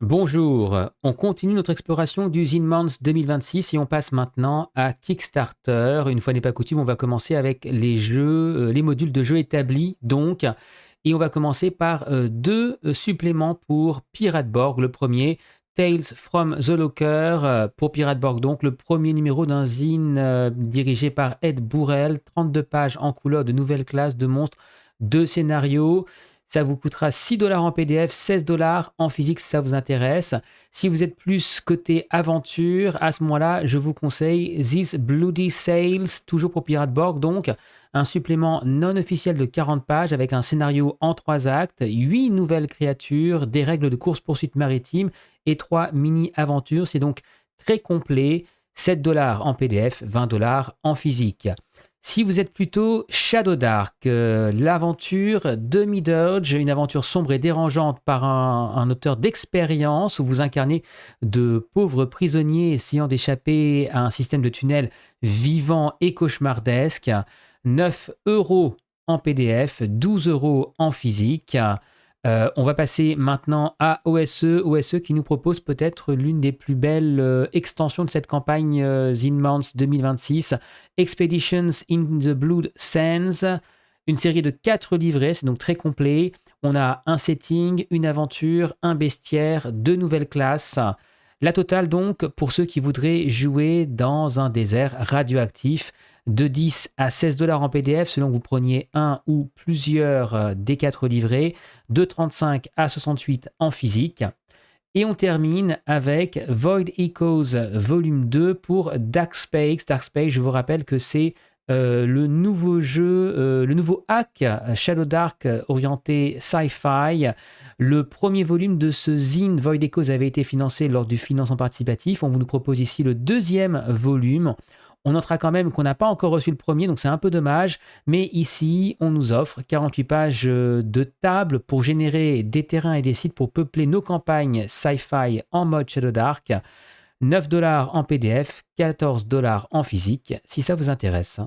Bonjour, on continue notre exploration du Zinmans 2026 et on passe maintenant à Kickstarter. Une fois n'est pas coutume, on va commencer avec les jeux, les modules de jeu établis donc. Et on va commencer par deux suppléments pour Pirateborg. Le premier, Tales from the Locker pour Pirateborg, donc le premier numéro d'un zine dirigé par Ed Bourrel, 32 pages en couleur, de nouvelles classes, de monstres, de scénarios. Ça vous coûtera 6 dollars en PDF, 16 dollars en physique si ça vous intéresse. Si vous êtes plus côté aventure, à ce moment-là, je vous conseille These Bloody Sails, toujours pour Pirateborg, donc un supplément non officiel de 40 pages avec un scénario en 3 actes, 8 nouvelles créatures, des règles de course-poursuite maritime et 3 mini-aventures. C'est donc très complet, 7 dollars en PDF, 20 dollars en physique. Si vous êtes plutôt Shadow Dark, l'aventure de Midurge, une aventure sombre et dérangeante par un auteur d'expérience où vous incarnez de pauvres prisonniers essayant d'échapper à un système de tunnel vivant et cauchemardesque, 9 euros en PDF, 12 euros en physique. On va passer maintenant à OSE qui nous propose peut-être l'une des plus belles extensions de cette campagne Zinmans 2026, Expeditions in the Blood Sands, une série de 4 livrets, c'est donc très complet. On a un setting, une aventure, un bestiaire, 2 nouvelles classes. La totale donc pour ceux qui voudraient jouer dans un désert radioactif, de 10 à 16 dollars en PDF selon que vous preniez un ou plusieurs des 4 livrets, de 35 à 68 en physique. Et on termine avec Void Echoes volume 2 pour Dark Space. Dark Space, je vous rappelle que c'est le nouveau jeu, le nouveau hack Shadow Dark orienté sci-fi. Le premier volume de ce zine Void Echoes avait été financé lors du financement participatif. On vous nous propose ici le deuxième volume. On notera quand même qu'on n'a pas encore reçu le premier, donc c'est un peu dommage. Mais ici, on nous offre 48 pages de table pour générer des terrains et des sites pour peupler nos campagnes sci-fi en mode Shadow Dark. 9 dollars en PDF, 14 dollars en physique, si ça vous intéresse.